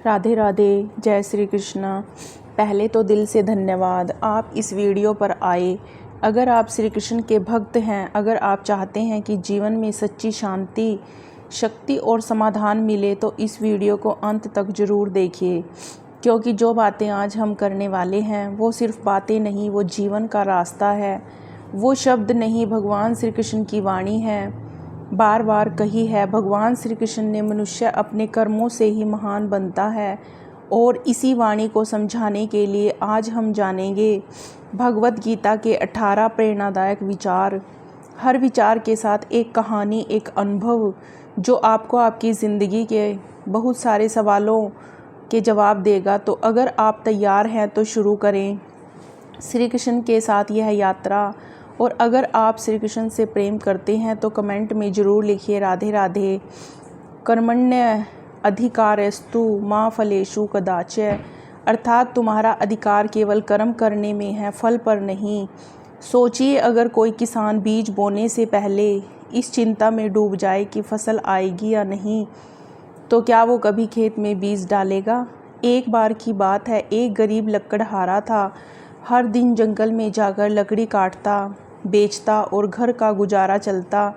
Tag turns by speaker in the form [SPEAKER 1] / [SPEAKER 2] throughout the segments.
[SPEAKER 1] राधे राधे, जय श्री कृष्णा। पहले तो दिल से धन्यवाद आप इस वीडियो पर आए। अगर आप श्री कृष्ण के भक्त हैं, अगर आप चाहते हैं कि जीवन में सच्ची शांति, शक्ति और समाधान मिले तो इस वीडियो को अंत तक ज़रूर देखिए, क्योंकि जो बातें आज हम करने वाले हैं वो सिर्फ बातें नहीं, वो जीवन का रास्ता है। वो शब्द नहीं, भगवान श्री कृष्ण की वाणी है। बार बार कही है भगवान श्री कृष्ण ने, मनुष्य अपने कर्मों से ही महान बनता है। और इसी वाणी को समझाने के लिए आज हम जानेंगे भगवत गीता के 18 प्रेरणादायक विचार। हर विचार के साथ एक कहानी, एक अनुभव जो आपको आपकी ज़िंदगी के बहुत सारे सवालों के जवाब देगा। तो अगर आप तैयार हैं तो शुरू करें श्री कृष्ण के साथ यह यात्रा। और अगर आप श्री कृष्ण से प्रेम करते हैं तो कमेंट में ज़रूर लिखिए राधे राधे। कर्मण्य अधिकारस्तु माँ फलेषु कदाचन, अर्थात तुम्हारा अधिकार केवल कर्म करने में है, फल पर नहीं। सोचिए, अगर कोई किसान बीज बोने से पहले इस चिंता में डूब जाए कि फसल आएगी या नहीं, तो क्या वो कभी खेत में बीज डालेगा? एक बार की बात है, एक गरीब लकड़हारा था। हर दिन जंगल में जाकर लकड़ी काटता, बेचता और घर का गुजारा चलता।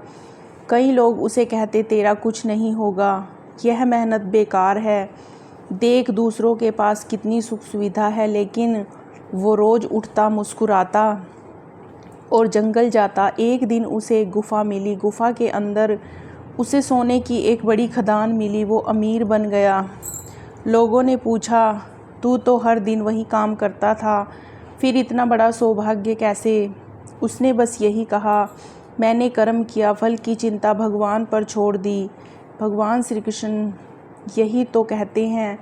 [SPEAKER 1] कई लोग उसे कहते, तेरा कुछ नहीं होगा, यह मेहनत बेकार है। देख दूसरों के पास कितनी सुख सुविधा है। लेकिन वो रोज़ उठता, मुस्कुराता और जंगल जाता। एक दिन उसे एक गुफा मिली। गुफा के अंदर उसे सोने की एक बड़ी खदान मिली। वो अमीर बन गया। लोगों ने पूछा, तू तो हर दिन वही काम करता था, फिर इतना बड़ा सौभाग्य कैसे? उसने बस यही कहा, मैंने कर्म किया, फल की चिंता भगवान पर छोड़ दी। भगवान श्री कृष्ण यही तो कहते हैं,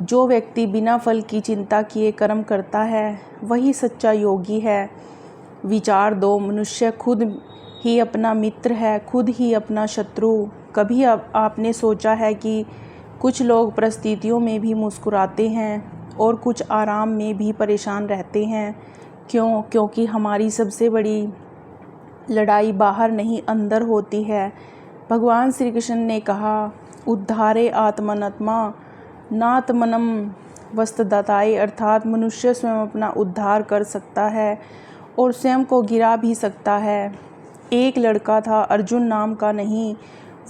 [SPEAKER 1] जो व्यक्ति बिना फल की चिंता किए कर्म करता है वही सच्चा योगी है। विचार दो, मनुष्य खुद ही अपना मित्र है, खुद ही अपना शत्रु। कभी आपने सोचा है कि कुछ लोग परिस्थितियों में भी मुस्कुराते हैं और कुछ आराम में भी परेशान रहते हैं? क्यों? क्योंकि हमारी सबसे बड़ी लड़ाई बाहर नहीं, अंदर होती है। भगवान श्री कृष्ण ने कहा, उद्धारे आत्मनात्मा नात्मनम वस्तदाताय, अर्थात मनुष्य स्वयं अपना उद्धार कर सकता है और स्वयं को गिरा भी सकता है। एक लड़का था, अर्जुन नाम का नहीं,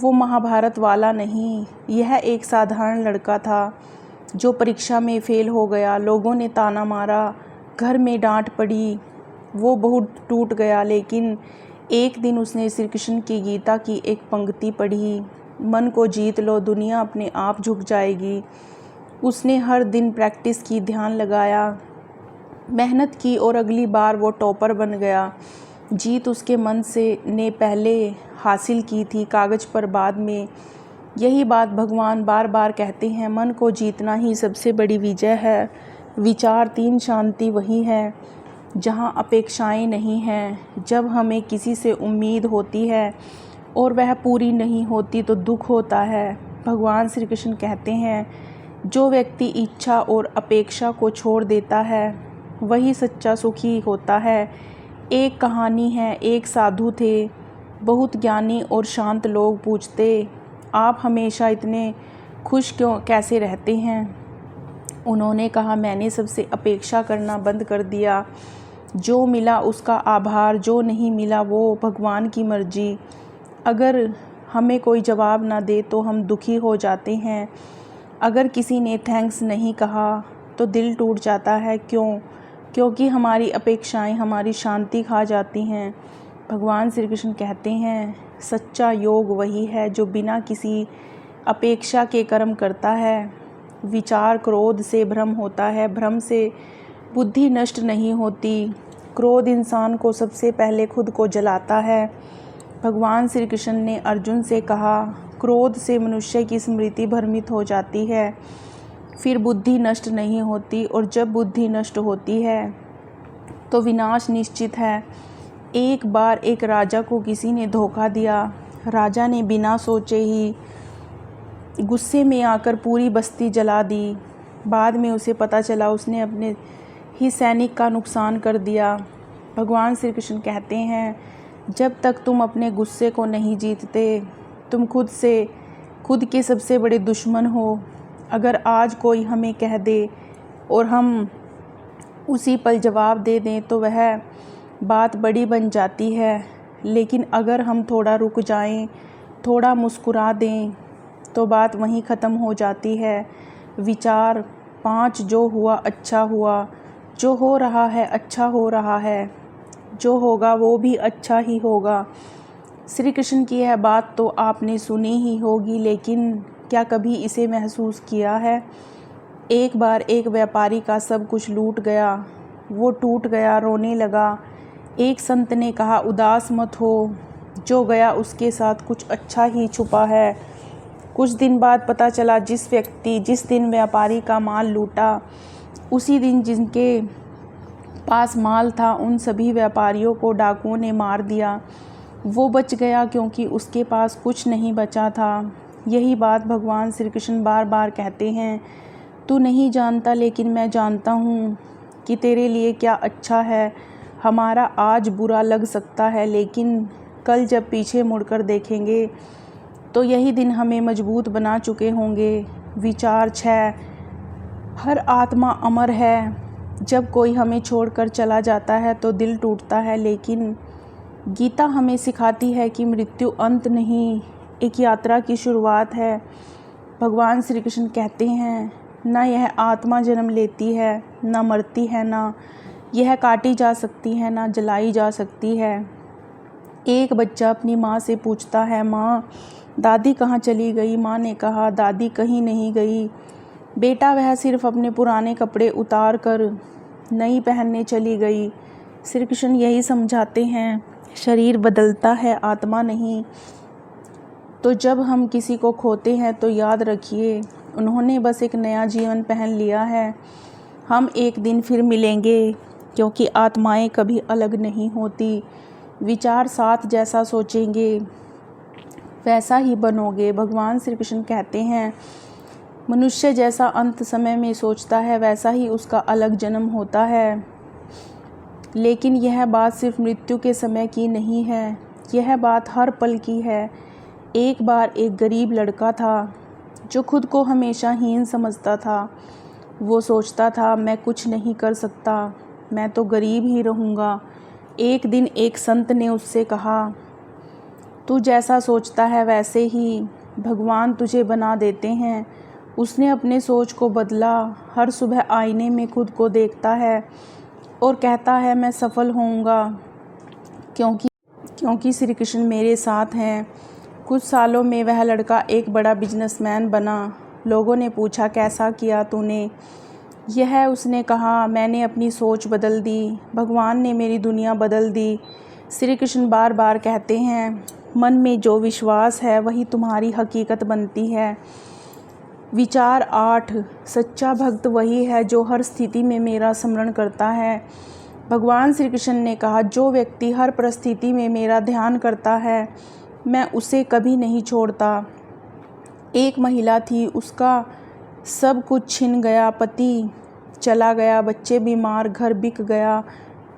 [SPEAKER 1] वो महाभारत वाला नहीं। यह एक साधारण लड़का था जो परीक्षा में फेल हो गया। लोगों ने ताना मारा, घर में डांट पड़ी, वो बहुत टूट गया। लेकिन एक दिन उसने श्री कृष्ण की गीता की एक पंक्ति पढ़ी, मन को जीत लो, दुनिया अपने आप झुक जाएगी। उसने हर दिन प्रैक्टिस की, ध्यान लगाया, मेहनत की और अगली बार वो टॉपर बन गया। जीत उसके मन से ने पहले हासिल की थी, कागज़ पर बाद में। यही बात भगवान बार बार कहते हैं, मन को जीतना ही सबसे बड़ी विजय है। विचार 3, शांति वही है जहाँ अपेक्षाएं नहीं हैं। जब हमें किसी से उम्मीद होती है और वह पूरी नहीं होती तो दुख होता है। भगवान श्री कृष्ण कहते हैं, जो व्यक्ति इच्छा और अपेक्षा को छोड़ देता है वही सच्चा सुखी होता है। एक कहानी है, एक साधु थे, बहुत ज्ञानी और शांत लोग पूछते, आप हमेशा इतने खुश क्यों, कैसे रहते हैं? उन्होंने कहा, मैंने सबसे अपेक्षा करना बंद कर दिया। जो मिला उसका आभार, जो नहीं मिला वो भगवान की मर्जी। अगर हमें कोई जवाब ना दे तो हम दुखी हो जाते हैं। अगर किसी ने थैंक्स नहीं कहा तो दिल टूट जाता है। क्यों? क्योंकि हमारी अपेक्षाएं हमारी शांति खा जाती हैं। भगवान श्री कृष्ण कहते हैं, सच्चा योग वही है जो बिना किसी अपेक्षा के कर्म करता है। विचार, क्रोध से भ्रम होता है, भ्रम से बुद्धि नष्ट नहीं होती। क्रोध इंसान को सबसे पहले खुद को जलाता है। भगवान श्री कृष्ण ने अर्जुन से कहा, क्रोध से मनुष्य की स्मृति भ्रमित हो जाती है, फिर बुद्धि नष्ट नहीं होती, और जब बुद्धि नष्ट होती है तो विनाश निश्चित है। एक बार एक राजा को किसी ने धोखा दिया। राजा ने बिना सोचे ही गुस्से में आकर पूरी बस्ती जला दी। बाद में उसे पता चला उसने अपने ही सैनिक का नुकसान कर दिया। भगवान श्री कृष्ण कहते हैं, जब तक तुम अपने गुस्से को नहीं जीतते, तुम खुद के सबसे बड़े दुश्मन हो। अगर आज कोई हमें कह दे और हम उसी पल जवाब दे दें तो वह बात बड़ी बन जाती है, लेकिन अगर हम थोड़ा रुक जाएं, थोड़ा मुस्कुरा दें तो बात वहीं ख़त्म हो जाती है। विचार 5 जो हुआ अच्छा हुआ, जो हो रहा है अच्छा हो रहा है, जो होगा वो भी अच्छा ही होगा। श्री कृष्ण की यह बात तो आपने सुनी ही होगी, लेकिन क्या कभी इसे महसूस किया है? एक बार एक व्यापारी का सब कुछ लूट गया, वो टूट गया, रोने लगा। एक संत ने कहा, उदास मत हो, जो गया उसके साथ कुछ अच्छा ही छुपा है। कुछ दिन बाद पता चला जिस दिन व्यापारी का माल लूटा, उसी दिन जिनके पास माल था उन सभी व्यापारियों को डाकुओं ने मार दिया। वो बच गया क्योंकि उसके पास कुछ नहीं बचा था। यही बात भगवान श्री कृष्ण बार बार कहते हैं। तू नहीं जानता, लेकिन मैं जानता हूँ कि तेरे लिए क्या अच्छा है। हमारा आज बुरा लग सकता है, लेकिन कल जब पीछे मुड़कर देखेंगे तो यही दिन हमें मजबूत बना चुके होंगे। विचार 6, हर आत्मा अमर है। जब कोई हमें छोड़कर चला जाता है तो दिल टूटता है, लेकिन गीता हमें सिखाती है कि मृत्यु अंत नहीं, एक यात्रा की शुरुआत है। भगवान श्री कृष्ण कहते हैं, ना यह आत्मा जन्म लेती है, ना मरती है, ना यह काटी जा सकती है, ना जलाई जा सकती है। एक बच्चा अपनी माँ से पूछता है, माँ दादी कहाँ चली गई? माँ ने कहा, दादी कहीं नहीं गई बेटा, वह सिर्फ अपने पुराने कपड़े उतार कर नई पहनने चली गई। श्री कृष्ण यही समझाते हैं, शरीर बदलता है, आत्मा नहीं। तो जब हम किसी को खोते हैं तो याद रखिए, उन्होंने बस एक नया जीवन पहन लिया है। हम एक दिन फिर मिलेंगे, क्योंकि आत्माएं कभी अलग नहीं होती। विचार 7, जैसा सोचेंगे वैसा ही बनोगे। भगवान श्री कृष्ण कहते हैं, मनुष्य जैसा अंत समय में सोचता है, वैसा ही उसका अलग जन्म होता है। लेकिन यह बात सिर्फ मृत्यु के समय की नहीं है, यह बात हर पल की है। एक बार एक गरीब लड़का था जो खुद को हमेशा हीन समझता था। वो सोचता था, मैं कुछ नहीं कर सकता, मैं तो गरीब ही रहूँगा। एक दिन एक संत ने उससे कहा, तू जैसा सोचता है वैसे ही भगवान तुझे बना देते हैं। उसने अपने सोच को बदला, हर सुबह आईने में खुद को देखता है और कहता है, मैं सफल होऊंगा क्योंकि श्री कृष्ण मेरे साथ हैं। कुछ सालों में वह लड़का एक बड़ा बिजनेसमैन बना। लोगों ने पूछा, कैसा किया तूने? उसने कहा, मैंने अपनी सोच बदल दी, भगवान ने मेरी दुनिया बदल दी। श्री कृष्ण बार बार कहते हैं, मन में जो विश्वास है वही तुम्हारी हकीकत बनती है। विचार 8, सच्चा भक्त वही है जो हर स्थिति में मेरा स्मरण करता है। भगवान श्री कृष्ण ने कहा, जो व्यक्ति हर परिस्थिति में मेरा ध्यान करता है, मैं उसे कभी नहीं छोड़ता। एक महिला थी, उसका सब कुछ छिन गया, पति चला गया, बच्चे बीमार, घर बिक गया,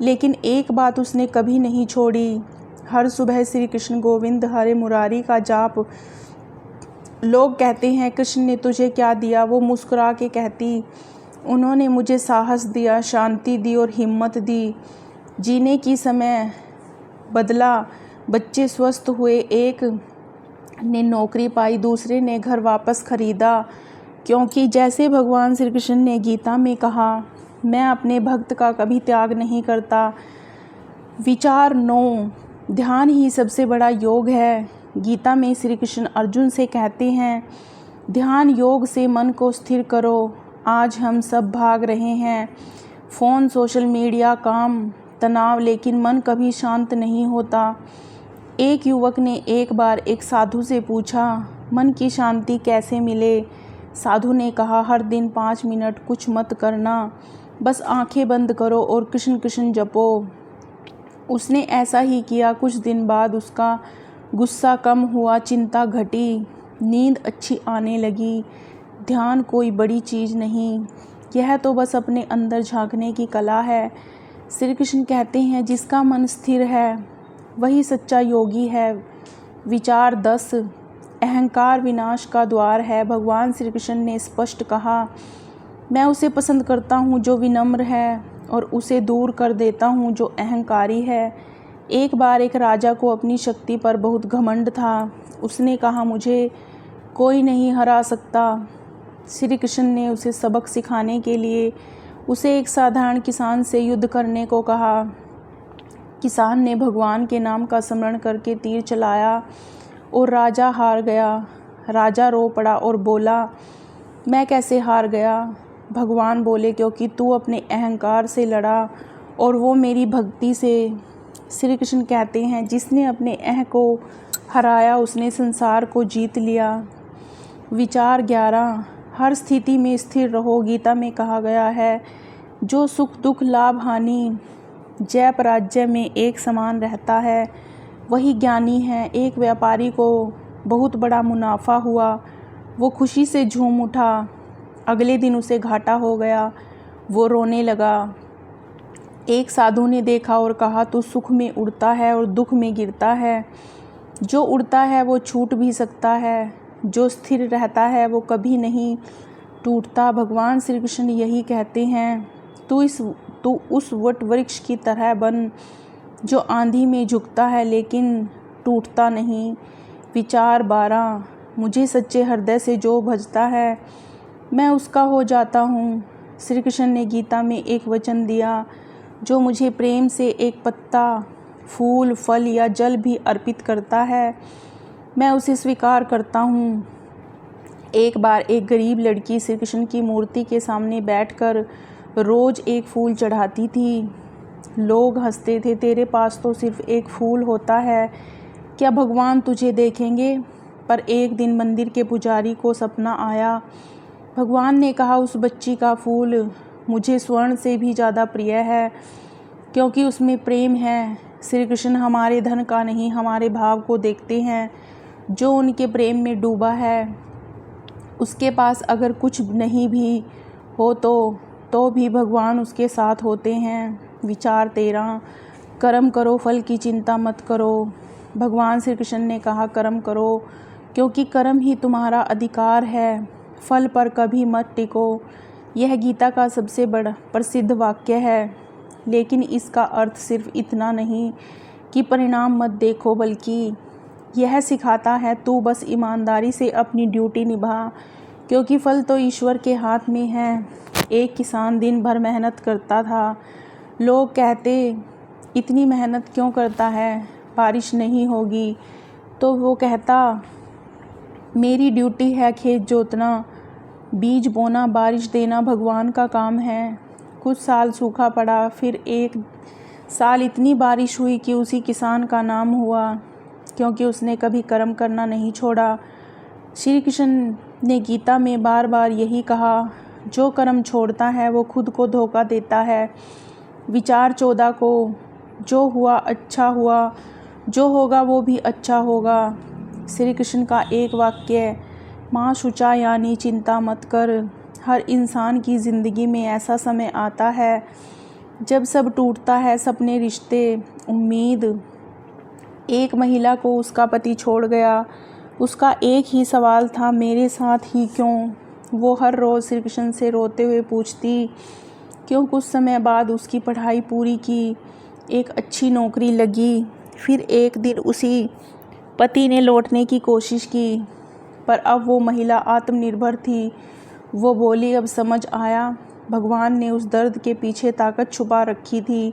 [SPEAKER 1] लेकिन एक बात उसने कभी नहीं छोड़ी। हर सुबह श्री कृष्ण गोविंद हरे मुरारी का जाप। लोग कहते हैं, कृष्ण ने तुझे क्या दिया? वो मुस्कुरा के कहती, उन्होंने मुझे साहस दिया, शांति दी और हिम्मत दी। जीने की समय बदला, बच्चे स्वस्थ हुए, एक ने नौकरी पाई, दूसरे ने घर वापस खरीदा। क्योंकि जैसे भगवान श्री कृष्ण ने गीता में कहा, मैं अपने भक्त का कभी त्याग नहीं करता। विचार 9, ध्यान ही सबसे बड़ा योग है। गीता में श्री कृष्ण अर्जुन से कहते हैं, ध्यान योग से मन को स्थिर करो। आज हम सब भाग रहे हैं, फ़ोन, सोशल मीडिया, काम, तनाव, लेकिन मन कभी शांत नहीं होता। एक युवक ने एक बार एक साधु से पूछा, मन की शांति कैसे मिले? साधु ने कहा, हर दिन 5 मिनट कुछ मत करना, बस आंखें बंद करो और कृष्ण कृष्ण जपो। उसने ऐसा ही किया। कुछ दिन बाद उसका गुस्सा कम हुआ, चिंता घटी, नींद अच्छी आने लगी। ध्यान कोई बड़ी चीज़ नहीं, यह तो बस अपने अंदर झांकने की कला है। श्री कृष्ण कहते हैं, जिसका मन स्थिर है वही सच्चा योगी है। विचार 10, अहंकार विनाश का द्वार है। भगवान श्री कृष्ण ने स्पष्ट कहा, मैं उसे पसंद करता हूँ जो विनम्र है और उसे दूर कर देता हूँ जो अहंकारी है। एक बार एक राजा को अपनी शक्ति पर बहुत घमंड था। उसने कहा, मुझे कोई नहीं हरा सकता। श्री कृष्ण ने उसे सबक सिखाने के लिए उसे एक साधारण किसान से युद्ध करने को कहा। किसान ने भगवान के नाम का स्मरण करके तीर चलाया और राजा हार गया। राजा रो पड़ा और बोला, मैं कैसे हार गया? भगवान बोले, क्योंकि तू अपने अहंकार से लड़ा और वो मेरी भक्ति से। श्री कृष्ण कहते हैं, जिसने अपने अह को हराया उसने संसार को जीत लिया। विचार 11, हर स्थिति में स्थिर रहो। गीता में कहा गया है, जो सुख दुख लाभ हानि जय पराजय में एक समान रहता है वही ज्ञानी है। एक व्यापारी को बहुत बड़ा मुनाफा हुआ, वो खुशी से झूम उठा। अगले दिन उसे घाटा हो गया, वो रोने लगा। एक साधु ने देखा और कहा, तू सुख में उड़ता है और दुख में गिरता है। जो उड़ता है वो छूट भी सकता है, जो स्थिर रहता है वो कभी नहीं टूटता। भगवान श्री कृष्ण यही कहते हैं, तू उस वट वृक्ष की तरह बन जो आंधी में झुकता है लेकिन टूटता नहीं। विचार 12, मुझे सच्चे हृदय से जो भजता है मैं उसका हो जाता हूँ। श्री कृष्ण ने गीता में एक वचन दिया, जो मुझे प्रेम से एक पत्ता, फूल, फल या जल भी अर्पित करता है मैं उसे स्वीकार करता हूँ। एक बार एक गरीब लड़की श्री कृष्ण की मूर्ति के सामने बैठकर रोज़ एक फूल चढ़ाती थी। लोग हंसते थे, तेरे पास तो सिर्फ एक फूल होता है, क्या भगवान तुझे देखेंगे? पर एक दिन मंदिर के पुजारी को सपना आया। भगवान ने कहा, उस बच्ची का फूल मुझे स्वर्ण से भी ज़्यादा प्रिय है, क्योंकि उसमें प्रेम है। श्री कृष्ण हमारे धन का नहीं, हमारे भाव को देखते हैं। जो उनके प्रेम में डूबा है उसके पास अगर कुछ नहीं भी हो तो भी भगवान उसके साथ होते हैं। विचार 13, कर्म करो, फल की चिंता मत करो। भगवान श्री कृष्ण ने कहा, कर्म करो, क्योंकि कर्म ही तुम्हारा अधिकार है, फल पर कभी मत टिको। यह गीता का सबसे बड़ा प्रसिद्ध वाक्य है, लेकिन इसका अर्थ सिर्फ इतना नहीं कि परिणाम मत देखो, बल्कि यह सिखाता है तू बस ईमानदारी से अपनी ड्यूटी निभा, क्योंकि फल तो ईश्वर के हाथ में है। एक किसान दिन भर मेहनत करता था। लोग कहते, इतनी मेहनत क्यों करता है, बारिश नहीं होगी? तो वो कहता, मेरी ड्यूटी है खेत जोतना, बीज बोना, बारिश देना भगवान का काम है। कुछ साल सूखा पड़ा, फिर एक साल इतनी बारिश हुई कि उसी किसान का नाम हुआ, क्योंकि उसने कभी कर्म करना नहीं छोड़ा। श्री कृष्ण ने गीता में बार बार यही कहा, जो कर्म छोड़ता है वो खुद को धोखा देता है। विचार 14 को, जो हुआ अच्छा हुआ, जो होगा वो भी अच्छा होगा। श्री कृष्ण का एक वाक्य, माँ शुचा यानी चिंता मत कर। हर इंसान की ज़िंदगी में ऐसा समय आता है जब सब टूटता है, सपने, रिश्ते, उम्मीद। एक महिला को उसका पति छोड़ गया। उसका एक ही सवाल था, मेरे साथ ही क्यों? वो हर रोज़ श्री कृष्ण से रोते हुए पूछती क्यों। कुछ समय बाद उसकी पढ़ाई पूरी की, एक अच्छी नौकरी लगी। फिर एक दिन उसी पति ने लौटने की कोशिश की, पर अब वो महिला आत्मनिर्भर थी। वो बोली, अब समझ आया, भगवान ने उस दर्द के पीछे ताकत छुपा रखी थी।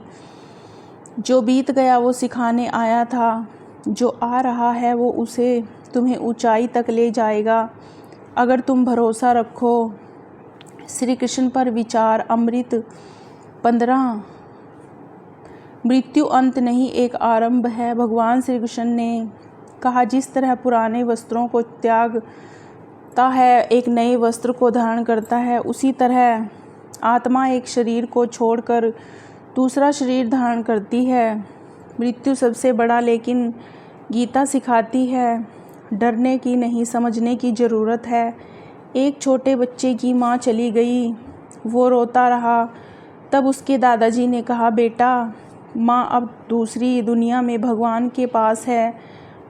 [SPEAKER 1] जो बीत गया वो सिखाने आया था, जो आ रहा है वो उसे तुम्हें ऊंचाई तक ले जाएगा, अगर तुम भरोसा रखो। श्री कृष्ण पर विचार अमृत 15, मृत्यु अंत नहीं एक आरंभ है। भगवान श्री कृष्ण ने कहा, जिस तरह पुराने वस्त्रों को त्यागता है एक नए वस्त्र को धारण करता है, उसी तरह आत्मा एक शरीर को छोड़कर दूसरा शरीर धारण करती है। मृत्यु सबसे बड़ा, लेकिन गीता सिखाती है डरने की नहीं, समझने की ज़रूरत है। एक छोटे बच्चे की माँ चली गई, वो रोता रहा। तब उसके दादाजी ने कहा, बेटा, माँ अब दूसरी दुनिया में भगवान के पास है,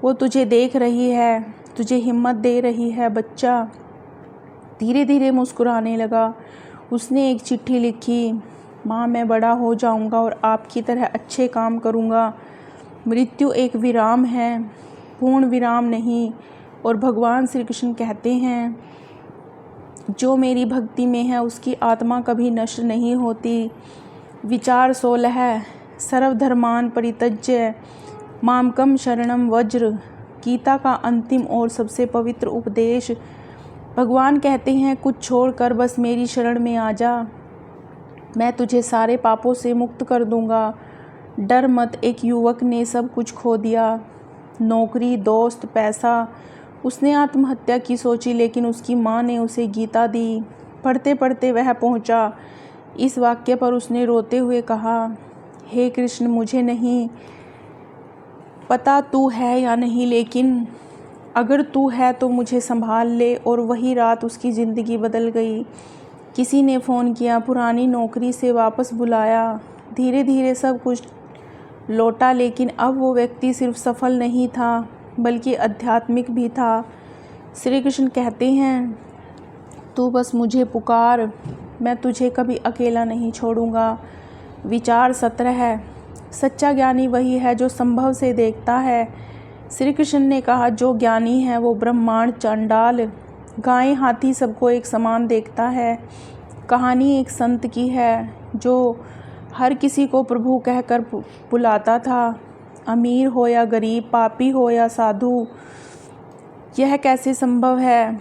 [SPEAKER 1] वो तुझे देख रही है, तुझे हिम्मत दे रही है। बच्चा धीरे धीरे मुस्कुराने लगा। उसने एक चिट्ठी लिखी, माँ मैं बड़ा हो जाऊँगा और आपकी तरह अच्छे काम करूँगा। मृत्यु एक विराम है, पूर्ण विराम नहीं। और भगवान श्री कृष्ण कहते हैं, जो मेरी भक्ति में है उसकी आत्मा कभी नष्ट नहीं होती। विचार 16 सर्वधर्मान परित्यज्य मामकम शरणम वज्र। गीता का अंतिम और सबसे पवित्र उपदेश। भगवान कहते हैं, कुछ छोड़कर बस मेरी शरण में आ जा, मैं तुझे सारे पापों से मुक्त कर दूंगा। डर मत। एक युवक ने सब कुछ खो दिया, नौकरी, दोस्त, पैसा। उसने आत्महत्या की सोची, लेकिन उसकी माँ ने उसे गीता दी। पढ़ते पढ़ते वह पहुँचा इस वाक्य पर। उसने रोते हुए कहा, हे कृष्ण, मुझे नहीं पता तू है या नहीं, लेकिन अगर तू है तो मुझे संभाल ले। और वही रात उसकी ज़िंदगी बदल गई। किसी ने फ़ोन किया, पुरानी नौकरी से वापस बुलाया। धीरे धीरे सब कुछ लौटा, लेकिन अब वो व्यक्ति सिर्फ सफल नहीं था बल्कि आध्यात्मिक भी था। श्री कृष्ण कहते हैं, तू बस मुझे पुकार, मैं तुझे कभी अकेला नहीं छोड़ूंगा। विचार 17 सच्चा ज्ञानी वही है जो संभव से देखता है। श्री कृष्ण ने कहा, जो ज्ञानी है वो ब्रह्मांड, चांडाल, गाय, हाथी सबको एक समान देखता है। कहानी एक संत की है जो हर किसी को प्रभु कहकर बुलाता था, अमीर हो या गरीब, पापी हो या साधु। यह कैसे संभव है?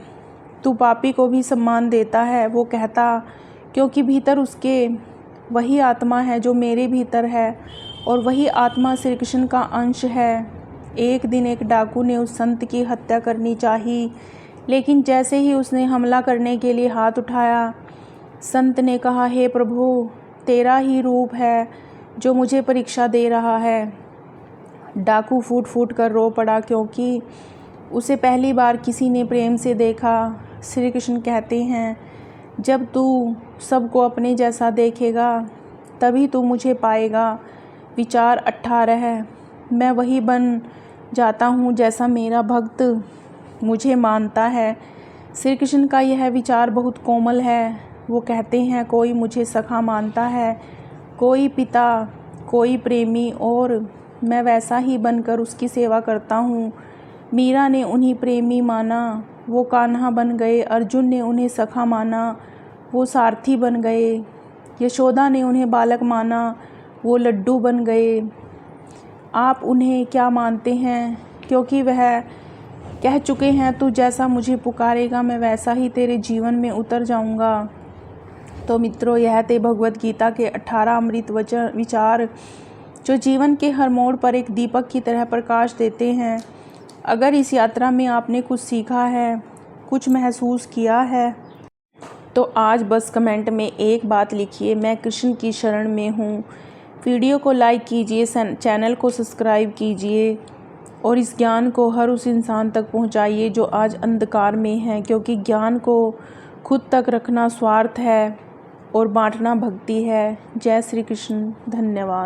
[SPEAKER 1] तू पापी को भी सम्मान देता है। वो कहता, क्योंकि भीतर उसके वही आत्मा है जो मेरे भीतर है, और वही आत्मा श्री कृष्ण का अंश है। एक दिन एक डाकू ने उस संत की हत्या करनी चाही, लेकिन जैसे ही उसने हमला करने के लिए हाथ उठाया, संत ने कहा, हे प्रभु, तेरा ही रूप है जो मुझे परीक्षा दे रहा है। डाकू फूट फूट कर रो पड़ा, क्योंकि उसे पहली बार किसी ने प्रेम से देखा। श्री कृष्ण कहते हैं, जब तू सबको अपने जैसा देखेगा तभी तू मुझे पाएगा। विचार 18 मैं वही बन जाता हूँ जैसा मेरा भक्त मुझे मानता है। श्री कृष्ण का यह विचार बहुत कोमल है। वो कहते हैं, कोई मुझे सखा मानता है, कोई पिता, कोई प्रेमी, और मैं वैसा ही बनकर उसकी सेवा करता हूँ। मीरा ने उन्हें प्रेमी माना, वो कान्हा बन गए। अर्जुन ने उन्हें सखा माना, वो सारथी बन गए। यशोदा ने उन्हें बालक माना, वो लड्डू बन गए। आप उन्हें क्या मानते हैं? क्योंकि वह कह चुके हैं, तू जैसा मुझे पुकारेगा मैं वैसा ही तेरे जीवन में उतर जाऊंगा। तो मित्रों, यह थे भगवत गीता के 18 अमृत विचार जो जीवन के हर मोड़ पर एक दीपक की तरह प्रकाश देते हैं। अगर इस यात्रा में आपने कुछ सीखा है, कुछ महसूस किया है, तो आज बस कमेंट में एक बात लिखिए, मैं कृष्ण की शरण में हूँ। वीडियो को लाइक कीजिए, चैनल को सब्सक्राइब कीजिए और इस ज्ञान को हर उस इंसान तक पहुँचाइए जो आज अंधकार में है, क्योंकि ज्ञान को खुद तक रखना स्वार्थ है और बांटना भक्ति है। जय श्री कृष्ण। धन्यवाद।